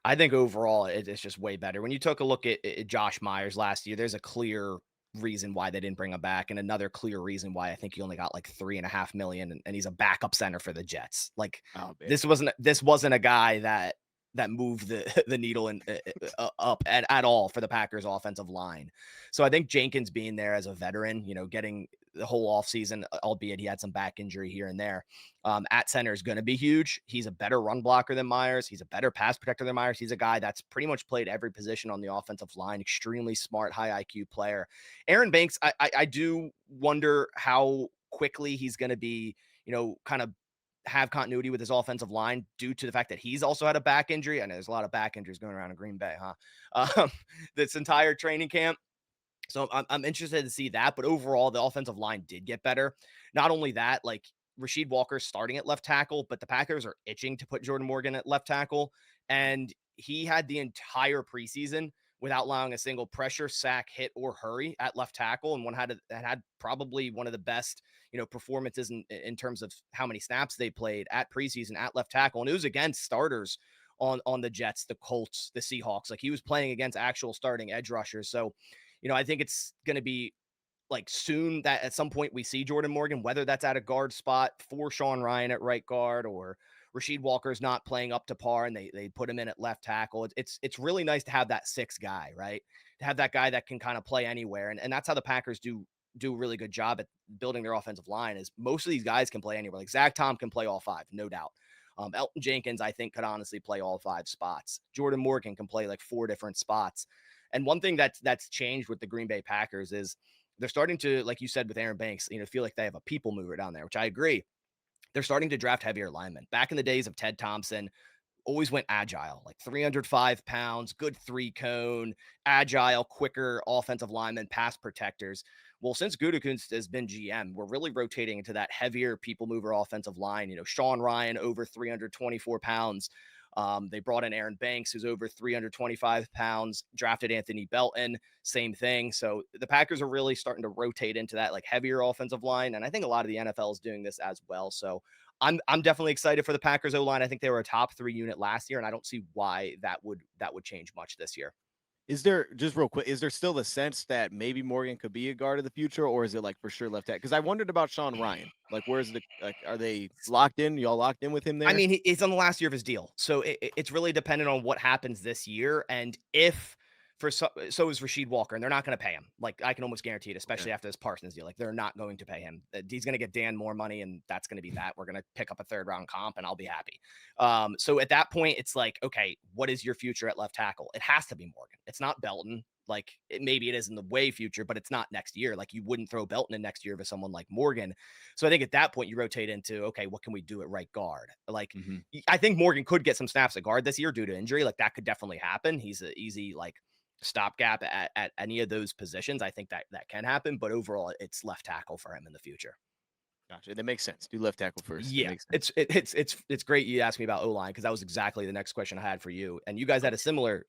I think overall it's just way better. When you took a look at Josh Myers last year, there's a clear reason why they didn't bring him back, and another clear reason why I think he only got like 3.5 million, and he's a backup center for the Jets. Like Oh man, this wasn't a guy that moved the the needle up at all for the Packers offensive line. So I think Jenkins being there as a veteran, getting the whole offseason, albeit he had some back injury here and there, at center is going to be huge. He's a better run blocker than Myers. He's a better pass protector than Myers. He's a guy that's pretty much played every position on the offensive line. Extremely smart, high IQ player. Aaron Banks, I do wonder how quickly he's going to be, kind of have continuity with his offensive line due to the fact that he's also had a back injury. I know there's a lot of back injuries going around in Green Bay, huh? This entire training camp. So I'm interested to see that. But overall, the offensive line did get better. Not only that, like Rasheed Walker's starting at left tackle, but the Packers are itching to put Jordan Morgan at left tackle. And he had the entire preseason without allowing a single pressure, sack, hit, or hurry at left tackle. And had probably one of the best, performances in terms of how many snaps they played at preseason at left tackle. And it was against starters on the Jets, the Colts, the Seahawks. Like he was playing against actual starting edge rushers. So, I think it's going to be like soon that at some point we see Jordan Morgan, whether that's at a guard spot for Sean Ryan at right guard, or Rasheed Walker's not playing up to par and they put him in at left tackle. It's really nice to have that sixth guy, right? To have that guy that can kind of play anywhere. And that's how the Packers do a really good job at building their offensive line, is most of these guys can play anywhere. Like Zach Tom can play all five, no doubt. Elton Jenkins, I think, could honestly play all five spots. Jordan Morgan can play like four different spots. And one thing that's changed with the Green Bay Packers is they're starting to, like you said with Aaron Banks, feel like they have a people mover down there, which I agree. They're starting to draft heavier linemen. Back in the days of Ted Thompson, always went agile, like 305 pounds, good three cone, agile, quicker offensive linemen, pass protectors. Well, since Gutekunst has been GM, we're really rotating into that heavier people mover offensive line. Sean Ryan over 324 pounds. They brought in Aaron Banks, who's over 325 pounds, drafted Anthony Belton, same thing. So the Packers are really starting to rotate into that like heavier offensive line. And I think a lot of the NFL is doing this as well. So I'm definitely excited for the Packers O-line. I think they were a top 3 unit last year, and I don't see why that would change much this year. Is there, just real quick, is there still the sense that maybe Morgan could be a guard of the future, or is it like for sure left tackle? Because I wondered about Sean Ryan. Like, are they locked in? Y'all locked in with him I there? mean, he's on the last year of his deal, so it's really dependent on what happens this year, and if so is Rasheed Walker, and they're not going to pay him. Like I can almost guarantee it, especially Okay. after this Parsons deal. Like they're not going to pay him. He's going to get Dan more money, and that's going to be that. We're going to pick up a third round comp, and I'll be happy. So at that point, it's like, okay, what is your future at left tackle? It has to be Morgan. It's not Belton. Like maybe it is in the way future, but it's not next year. Like you wouldn't throw Belton in next year for someone like Morgan. So I think at that point you rotate into, okay, what can we do at right guard? Like I think Morgan could get some snaps at guard this year due to injury. Like that could definitely happen. He's an easy like stopgap at any of those positions. I think that can happen, but overall it's left tackle for him in the future. Gotcha. That makes sense. Do left tackle first. That Yeah, makes sense. it's great you asked me about O-line, because that was exactly the next question I had for you. And you guys had a similar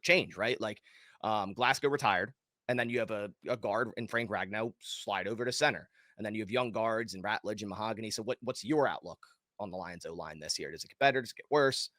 change, right? Like Glasgow retired, and then you have a guard in Frank Ragnow slide over to center. And then you have young guards and Ratledge and Mahogany. So what's your outlook on the Lions O-line this year? Does it get better? Does it get worse?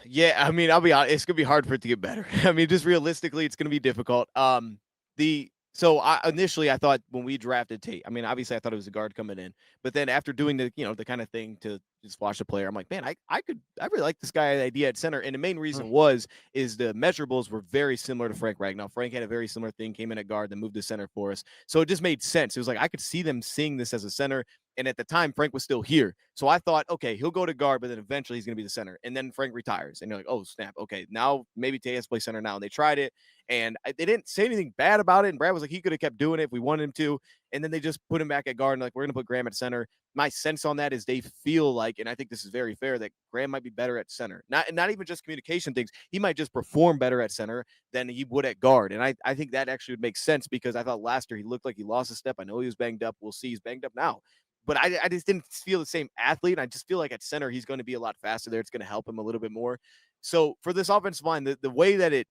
Yeah, I mean, I'll be honest, it's gonna be hard for it to get better. I mean, just realistically, it's gonna be difficult. The So initially I thought when we drafted Tate, I mean, obviously I thought it was a guard coming in, but then after doing the kind of thing to just watch the player, I'm like, man, I really like this guy idea at center. And the main Mm, reason is the measurables were very similar to Frank Ragnow. Frank had a very similar thing, came in at guard, then moved to center for us. So it just made sense. It was like I could see them seeing this as a center. And at the time, Frank was still here. So I thought, okay, he'll go to guard, but then eventually he's going to be the center. And then Frank retires. And you're like, oh, snap. Okay, now maybe Tate has to play center now. And they tried it. And they didn't say anything bad about it. And Brad was like, he could have kept doing it if we wanted him to. And then they just put him back at guard. And like, we're going to put Graham at center. My sense on that is they feel like, and I think this is very fair, that Graham might be better at center. Not even just communication things. He might just perform better at center than he would at guard. And I think that actually would make sense because I thought last year he looked like he lost a step. I know he was banged up. We'll see. He's banged up now. But I just didn't feel the same athlete. I just feel like at center, he's going to be a lot faster there. It's going to help him a little bit more. So for this offensive line, the way that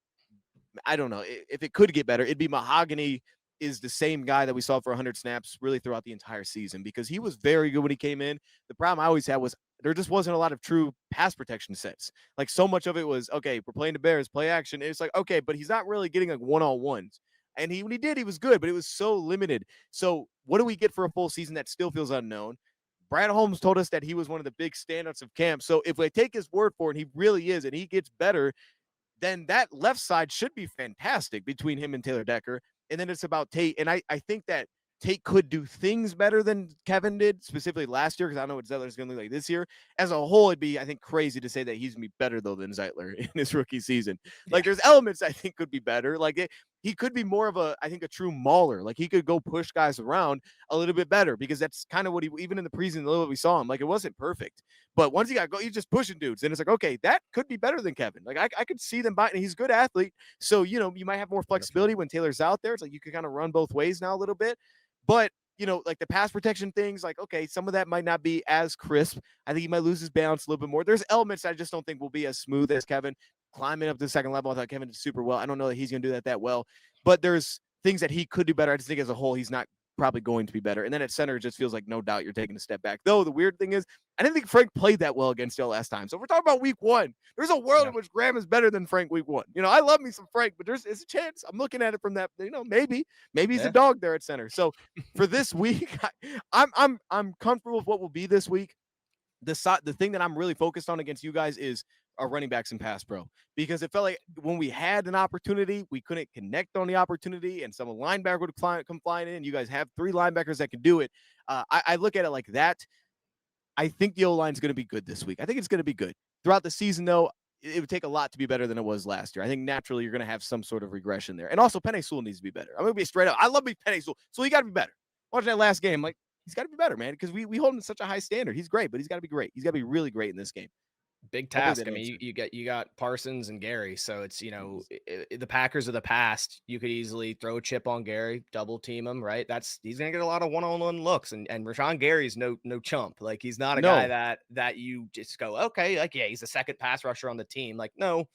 I don't know if it could get better. It'd be Mahogany is the same guy that we saw for 100 snaps really throughout the entire season because he was very good when he came in. The problem I always had was there just wasn't a lot of true pass protection sets. Like so much of it was okay. We're playing the Bears, play action. And it's like okay, but he's not really getting like one-on-ones. And when he did, he was good, but it was so limited. So what do we get for a full season that still feels unknown? Brad Holmes told us that he was one of the big standouts of camp. So if we take his word for it, and he really is, and he gets better, then that left side should be fantastic between him and Taylor Decker. And then it's about Tate. And I think that Tate could do things better than Kevin did, specifically last year, because I know what Zeitler's going to look like this year. As a whole, it'd be, I think, crazy to say that he's going to be better, though, than Zeitler in his rookie season. yeah. Like, there's elements I think could be better. Like, he could be more of a, I think, a true mauler. Like, he could go push guys around a little bit better because that's kind of what he, even in the preseason, the little we saw him, like, it wasn't perfect. But once he got go, he's just pushing dudes. And it's like, okay, that could be better than Kevin. Like, I could see them biting. He's a good athlete. So, you might have more flexibility when Taylor's out there. It's like you can kind of run both ways now a little bit. But, like the pass protection things, like, okay, some of that might not be as crisp. I think he might lose his balance a little bit more. There's elements I just don't think will be as smooth as Kevin. Climbing up to the second level, I thought Kevin did super well. I don't know that he's going to do that well. But there's things that he could do better. I just think as a whole, he's not probably going to be better. And then at center, it just feels like no doubt you're taking a step back. Though the weird thing is, I didn't think Frank played that well against y'all last time. So if we're talking about week one, there's a world Yeah. in which Graham is better than Frank week one. I love me some Frank, but there's a chance. I'm looking at it from that, maybe he's a Yeah. dog there at center. So for this week, I'm comfortable with what will be this week. The thing that I'm really focused on against you guys is our running backs and pass pro because it felt like when we had an opportunity, we couldn't connect on the opportunity, and some linebacker would come flying in. You guys have 3 linebackers that can do it. I look at it like that. I think the O-line is going to be good this week. I think it's going to be good throughout the season, though. It would take a lot to be better than it was last year. I think naturally you're going to have some sort of regression there, and also Penei Sewell needs to be better. I'm going to be straight up. I love Penei Sewell, so he got to be better. Watching that last game, like he's got to be better, man, because we hold him to such a high standard. He's great, but he's got to be great. He's got to be really great in this game. Big Hopefully task. that I mean, answered. you got Parsons and Gary, so it's the Packers of the past. You could easily throw a chip on Gary, double team him, right? He's gonna get a lot of one-on-one looks, and Rashawn Gary's no chump. Like he's not a guy No, that you just go okay, like yeah, he's the second pass rusher on the team. Like no,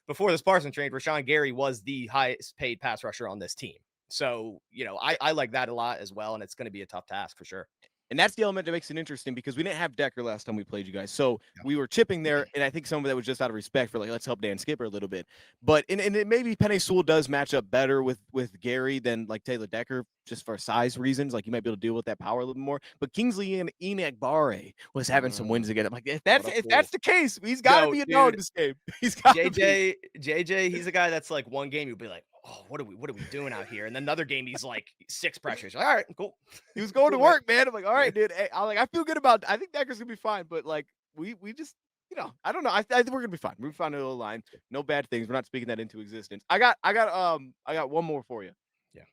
before this Parsons trade, Rashawn Gary was the highest paid pass rusher on this team. So I like that a lot as well, and it's going to be a tough task for sure. and that's the element that makes it interesting because we didn't have Decker last time we played you guys. So we were chipping there, and I think some of that was just out of respect for like, let's help Dan Skipper a little bit. But and it maybe Penei Sewell does match up better with Gary than like Taylor Decker, just for size reasons. Like you might be able to deal with that power a little bit more. But Kingsley and Enagbare was having some wins again. I'm like, if that's the case, he's got to Yo, be a dog dude, this game. He's got to be. JJ, he's a guy that's like one game you'll be like, oh, what are we doing out here? And then another game he's like 6 pressures. All right, cool. He was going to Cool, man. work, man. I'm like, all right, dude. Hey, I feel good about. I think Decker's gonna be fine, but like we just. I don't know. I think we're gonna be fine. We're fine in the line. No bad things. We're not speaking that into existence. I got one more for you. Yeah.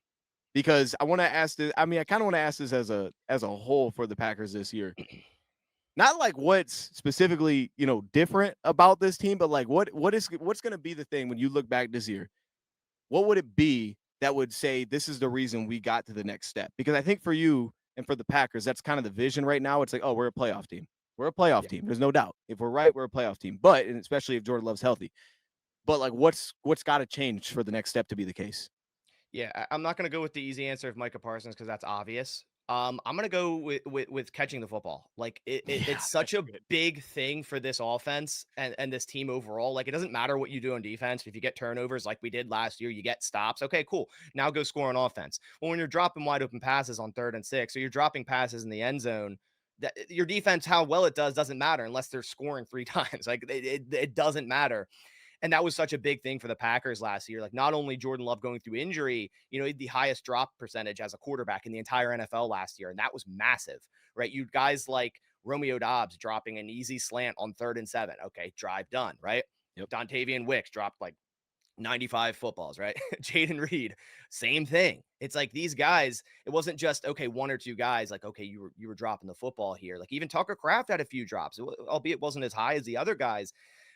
Because I want to ask this. I mean, I kind of want to ask this as a whole for the Packers this year. Not like what's specifically, different about this team, but like what's going to be the thing when you look back this year? What would it be that would say this is the reason we got to the next step? Because I think for you and for the Packers, that's kind of the vision right now. It's like, oh, we're a playoff team. We're a playoff Yeah. team. There's no doubt. If we're right, we're a playoff team. But and especially if Jordan Love's healthy. But like what's got to change for the next step to be the case? Yeah, I'm not going to go with the easy answer of Micah Parsons because that's obvious. I'm gonna go with catching the football. Like Yeah, it's such that's a good. big thing for this offense and this team overall. Like it doesn't matter what you do on defense. If you get turnovers like we did last year, you get stops. Okay, cool. Now go score on offense. Well, when you're dropping wide open passes on 3rd and 6, or you're dropping passes in the end zone, that your defense, how well it does, doesn't matter unless they're scoring 3 times. Like it doesn't matter. And that was such a big thing for the Packers last year. Like not only Jordan Love going through injury, he had the highest drop percentage as a quarterback in the entire NFL last year. And that was massive, right? You guys like Romeo Dobbs dropping an easy slant on 3rd and 7. Okay, drive done, right? Yep. Dontavian Wicks dropped like 95 footballs, right? Jaden Reed, same thing. It's like these guys, it wasn't just okay, one or two guys, like, okay, you were dropping the football here. Like even Tucker Kraft had a few drops, albeit wasn't as high as the other guys.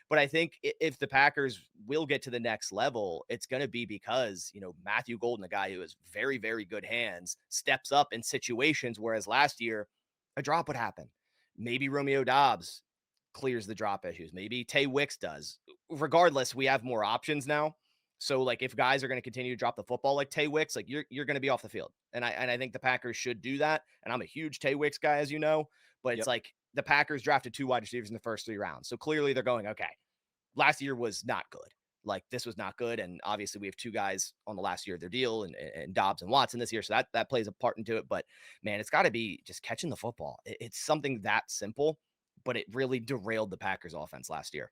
But I think if the Packers will get to the next level, it's going to be because, Matthew Golden, a guy who has very, very good hands, steps up in situations. Whereas last year, a drop would happen. Maybe Romeo Dobbs clears the drop issues. Maybe Tay Wicks does. Regardless, we have more options now. So like if guys are going to continue to drop the football like Tay Wicks, like you're going to be off the field. And I think the Packers should do that. And I'm a huge Tay Wicks guy, as you know, but it's Yep. like the Packers drafted 2 wide receivers in the first 3 rounds. So clearly they're going, okay, last year was not good. Like this was not good. And obviously we have 2 guys on the last year of their deal and Dobbs and Watson this year. So that plays a part into it. But man, it's got to be just catching the football. It's something that simple, but it really derailed the Packers offense last year.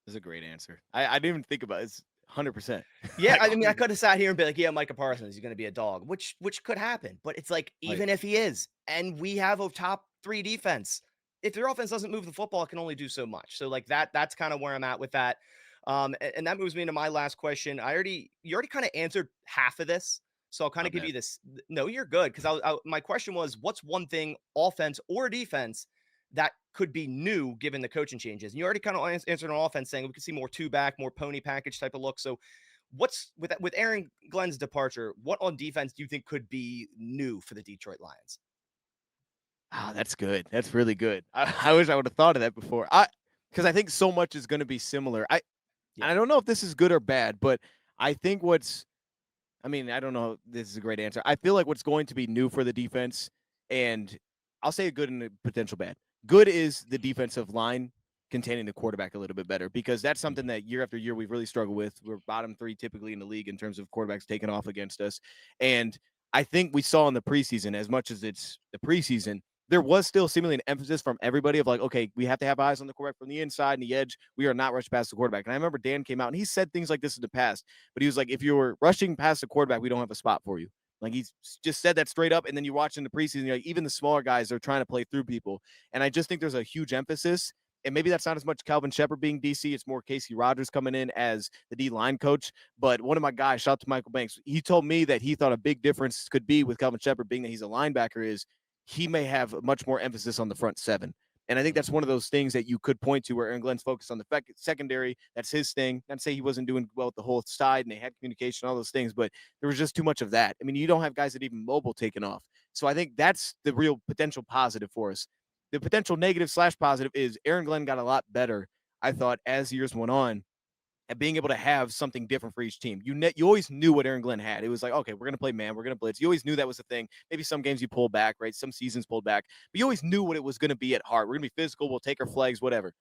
That's a great answer. I didn't even think about it. It's 100%. Yeah, Like I mean, I 100%. could have sat here and be like, "Yeah, Micah Parsons, he's going to be a dog," which could happen. But it's like, Right. even if he is, and we have a top 3 defense, if their offense doesn't move the football, it can only do so much. So like that's kind of where I'm at with that. And that moves me into my last question. You already kind of answered half of this, so I'll kind My of give bad. you this. No, you're good because my question was, what's one thing, offense or defense, that could be new given the coaching changes? And you already kind of answered on offense, saying we could see more two back, more pony package type of look. So what's with Aaron Glenn's departure, what on defense do you think could be new for the Detroit Lions? Ah, that's good. That's really good. I wish I would have thought of that before. Because I think so much is going to be similar. Yeah. I don't know if this is good or bad, but I think I mean, I don't know. This is a great answer. I feel like what's going to be new for the defense, and I'll say a good and a potential bad. Good is the defensive line containing the quarterback a little bit better because that's something Mhm. that year after year we've really struggled with. We're bottom 3 typically in the league in terms of quarterbacks taking off against us. And I think we saw in the preseason, as much as it's the preseason, there was still seemingly an emphasis from everybody of like, okay, we have to have eyes on the quarterback from the inside and the edge. We are not rushing past the quarterback. And I remember Dan came out and he said things like this in the past, but he was like, if you're rushing past the quarterback, we don't have a spot for you. Like he's just said that straight up. And then you watch in the preseason, like, even the smaller guys are trying to play through people. And I just think there's a huge emphasis. And maybe that's not as much Calvin Shepard being DC. It's more Casey Rogers coming in as the D line coach. But one of my guys, shout out to Michael Banks, he told me that he thought a big difference could be with Calvin Shepard being that he's a linebacker is he may have much more emphasis on the front 7. And I think that's one of those things that you could point to where Aaron Glenn's focused on the secondary. That's his thing. Not to say he wasn't doing well with the whole side and they had communication, all those things, but there was just too much of that. I mean, you don't have guys that even mobile taking off. So I think that's the real potential positive for us. The potential negative slash positive is Aaron Glenn got a lot better, I thought, as years went on at being able to have something different for each team. You always knew what Aaron Glenn had. It was like, okay, we're going to play man, we're going to blitz. You always knew that was the thing. Maybe some games you pull back, right? Some seasons pulled back, but you always knew what it was going to be at heart. We're going to be physical. We'll take our flags, whatever.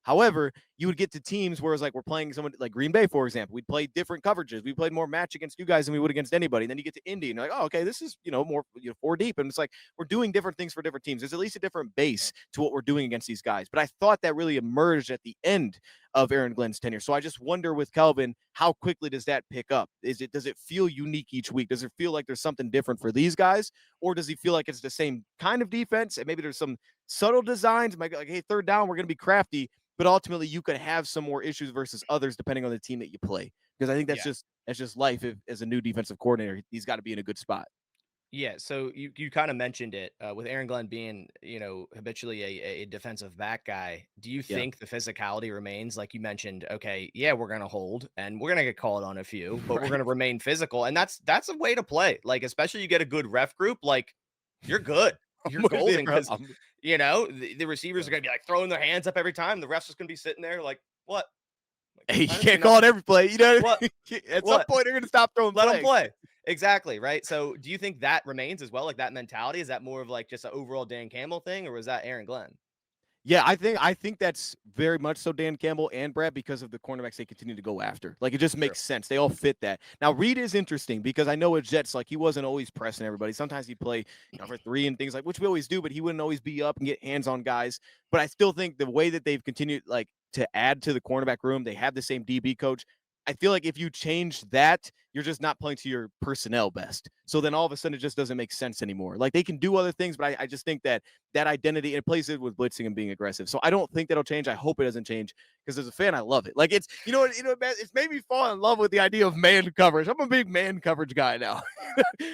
However, you would get to teams where it's like we're playing someone like Green Bay, for example. We'd play different coverages. We played more match against you guys than we would against anybody. And then you get to Indy and you're like, oh, okay, this is, more 4 deep. And it's like we're doing different things for different teams. There's at least a different base to what we're doing against these guys. But I thought that really emerged at the end of Aaron Glenn's tenure. So I just wonder with Kelvin, how quickly does that pick up? Does it feel unique each week? Does it feel like there's something different for these guys? Or does he feel like it's the same kind of defense? And maybe there's some subtle designs, like, hey, 3rd down, we're going to be crafty, but ultimately you could have some more issues versus others depending on the team that you play. Because I think Yeah. that's just life. As a new defensive coordinator, he's got to be in a good spot. Yeah, so you kind of mentioned it with Aaron Glenn being, habitually a defensive back guy. Do you Yeah. think the physicality remains? Like you mentioned, okay, yeah, we're gonna hold and we're gonna get called on a few, but we're Right. gonna remain physical, and that's a way to play. Like especially you get a good ref group, like you're good, I'm you're with you, golden bro. because the receivers Yeah. are gonna be like throwing their hands up every time. The ref's just gonna be sitting there like, what? Hey, you I don't see can't call it nothing. every play. You know, What? at some What? point they're gonna stop throwing Let them flags. play. Exactly, right? So, do you think that remains as well, like, that mentality? Is that more of, like, just an overall Dan Campbell thing, or was that Aaron Glenn? Yeah, I think that's very much so Dan Campbell and Brad because of the cornerbacks they continue to go after. Like it just True. makes sense. They all fit that. Now Reed is interesting because I know at Jets, like he wasn't always pressing everybody. Sometimes he'd play, for three and things like which we always do, but he wouldn't always be up and get hands on guys. But I still think the way that they've continued like to add to the cornerback room, they have the same DB coach. I feel like if you change that, you're just not playing to your personnel best. So then all of a sudden it just doesn't make sense anymore. Like they can do other things, but I just think that identity and it plays it with blitzing and being aggressive. So I don't think that'll change. I hope it doesn't change because as a fan, I love it. Like it's man, it's made me fall in love with the idea of man coverage. I'm a big man coverage guy now.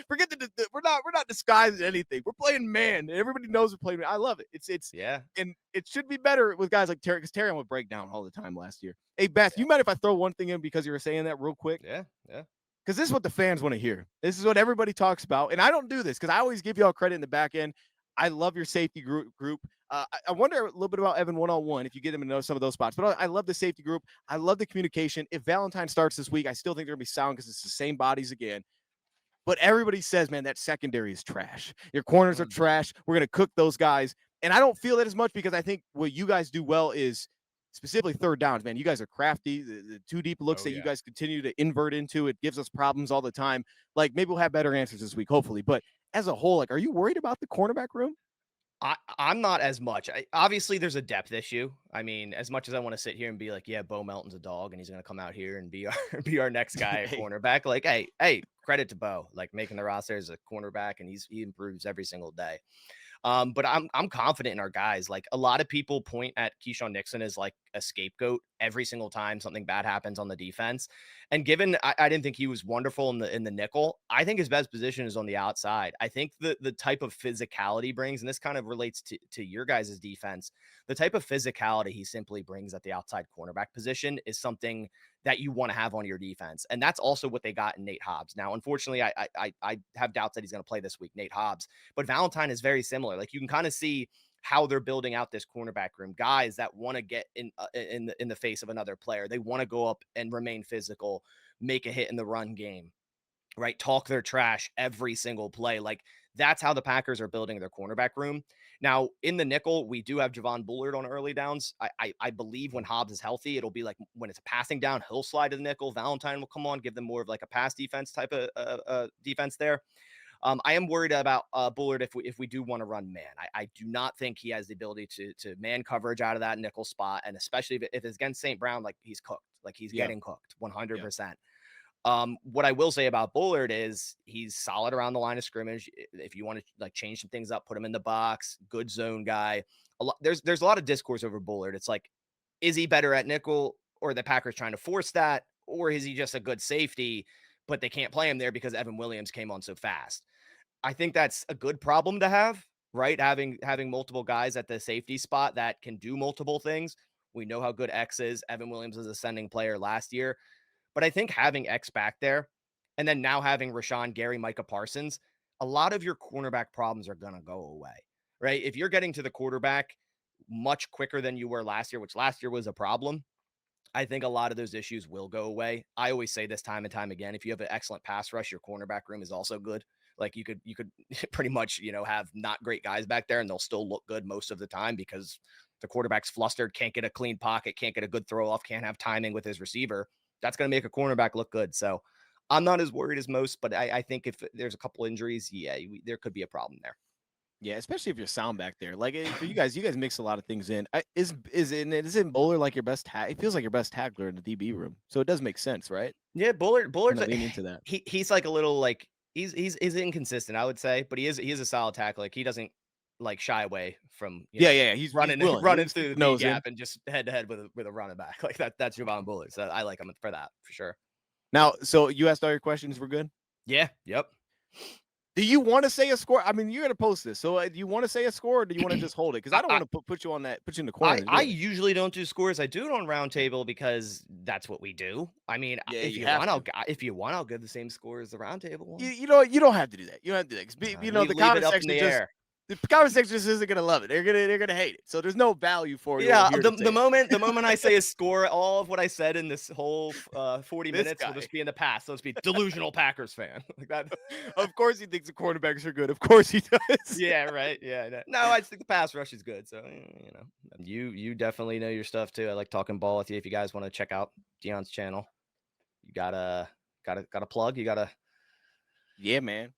Forget we're not disguising anything. We're playing man. Everybody knows we're playing man. I love it. It's Yeah. and it should be better with guys like Terry because Terry would break down all the time last year. Hey Beth, Yeah. you mind if I throw one thing in because you were saying that real quick? Yeah. Yeah. Because this is what the fans want to hear. This is what everybody talks about. And I don't do this because I always give y'all credit in the back end. I love your safety group. I wonder a little bit about Evan one-on-one if you get him to know some of those spots. But I love the safety group. I love the communication. If Valentine starts this week, I still think they're going to be sound because it's the same bodies again. But everybody says, man, that secondary is trash. Your corners are Mm. trash. We're going to cook those guys. And I don't feel that as much because I think what you guys do well is specifically third downs, man. You guys are crafty. The two deep looks Oh, that you yeah. guys continue to invert into, it gives us problems all the time. Like maybe we'll have better answers this week, hopefully. But as a whole, like, are you worried about the cornerback room? I'm not as much. Obviously, there's a depth issue. I mean, as much as I want to sit here and be like, yeah, Bo Melton's a dog, and he's going to come out here and be our be our next guy at Hey, cornerback. Like, hey, credit to Bo, like making the roster as a cornerback, and he improves every single day. But I'm confident in our guys. Like a lot of people point at Keyshawn Nixon as like a scapegoat every single time something bad happens on the defense. And given I didn't think he was wonderful in the nickel, I think his best position is on the outside. I think the type of physicality brings, and this kind of relates to your guys' defense, the type of physicality he simply brings at the outside cornerback position is something that you want to have on your defense. And that's also what they got in Nate Hobbs. Now, unfortunately, I have doubts that he's going to play this week, Nate Hobbs, but Valentine is very similar. Like you can kind of see how they're building out this cornerback room. Guys that want to get in the face of another player. They want to go up and remain physical, make a hit in the run game, right? Talk their trash every single play. Like that's how the Packers are building their cornerback room. Now, in the nickel, we do have Javon Bullard on early downs. I believe when Hobbs is healthy, it'll be like when it's a passing down, he'll slide to the nickel. Valentine will come on, give them more of like a pass defense type of defense there. I am worried about Bullard if we do want to run man. I do not think he has the ability to man coverage out of that nickel spot, and especially if it's against St. Brown, like he's cooked, like he's yeah, getting cooked yeah, 100%. What I will say about Bullard is he's solid around the line of scrimmage. If you want to like change some things up, put him in the box, good zone guy. There's a lot of discourse over Bullard. It's like, is he better at nickel, or the Packers trying to force that, or is he just a good safety, but they can't play him there because Evan Williams came on so fast? I think that's a good problem to have, right? Having multiple guys at the safety spot that can do multiple things. We know how good X is. Evan Williams was a sending player last year. But I think having X back there and then now having Rashawn Gary, Micah Parsons, a lot of your cornerback problems are going to go away, right? If you're getting to the quarterback much quicker than you were last year, which last year was a problem, I think a lot of those issues will go away. I always say this time and time again, if you have an excellent pass rush, your cornerback room is also good. Like you could pretty much, have not great guys back there and they'll still look good most of the time because the quarterback's flustered, can't get a clean pocket, can't get a good throw off, can't have timing with his receiver. That's going to make a cornerback look good. So I'm not as worried as most, but I think if there's a couple injuries, yeah, there could be a problem there. yeah. Especially if you're sound back there. Like for you guys mix a lot of things in. Is it Bowler like your best tag? It feels like your best tackler in the DB room. So it does make sense, right? Yeah, Kind Bullard's of lean into that. he's like a little like he's inconsistent, I would say, but he is a solid tackler. Like he doesn't like shy away from Yeah. He's running willing. running He'll stick through the the B nose in. gap and just head to head with a running back. Like that's Javon Bullard. So I like him for that for sure. Now, so you asked all your questions. We're good. Yeah. Yep. Do you want to say a score? I mean, you're gonna post this, so do you want to say a score, or do you want to just hold it? Because I don't I, want to put you on that, put you in the I corner to I do it. usually don't do scores. I do it on roundtable because that's what we do. I mean, Yeah, if you you have want, to. I'll give the same score as the roundtable You one. you know what? You don't have to do that. You don't have to do that. 'Cause, you know, the Leave comment it up in section the just air. The comment section just isn't gonna love it. They're gonna hate it. So there's no value for you. Yeah, Here the moment I say a score, all of what I said in this whole 40 This minutes will guy. just be in the past. So let's be delusional Packers fan like that. Of course he thinks the quarterbacks are good. Of course he does. Yeah, right. Yeah, no, I just think the pass rush is good. So you definitely know your stuff too. I like talking ball with you. If you guys want to check out Dion's channel, you gotta plug. You gotta. Yeah, man.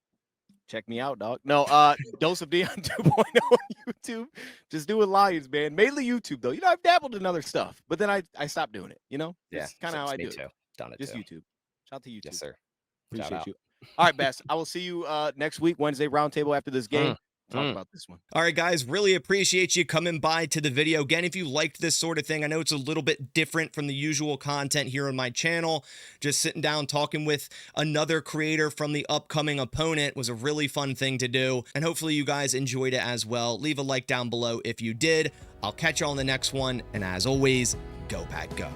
Check me out, dog. No, Dose of Dion 2.0 on YouTube. Just doing Lions, man. Mainly YouTube, though. I've dabbled in other stuff, but then I stopped doing it. Yeah, It's kind of how I do too. it. Done it Just too. YouTube. Shout out to YouTube. Yes, sir. Appreciate you. All right, Bass. I will see you next week, Wednesday roundtable after this game. Talk about this one. All right, guys, really appreciate you coming by to the video. Again, if you liked this sort of thing, I know it's a little bit different from the usual content here on my channel. Just sitting down talking with another creator from the upcoming opponent was a really fun thing to do, and hopefully you guys enjoyed it as well. Leave a like down below if you did. I'll catch you on the next one, and as always, go Pack Go.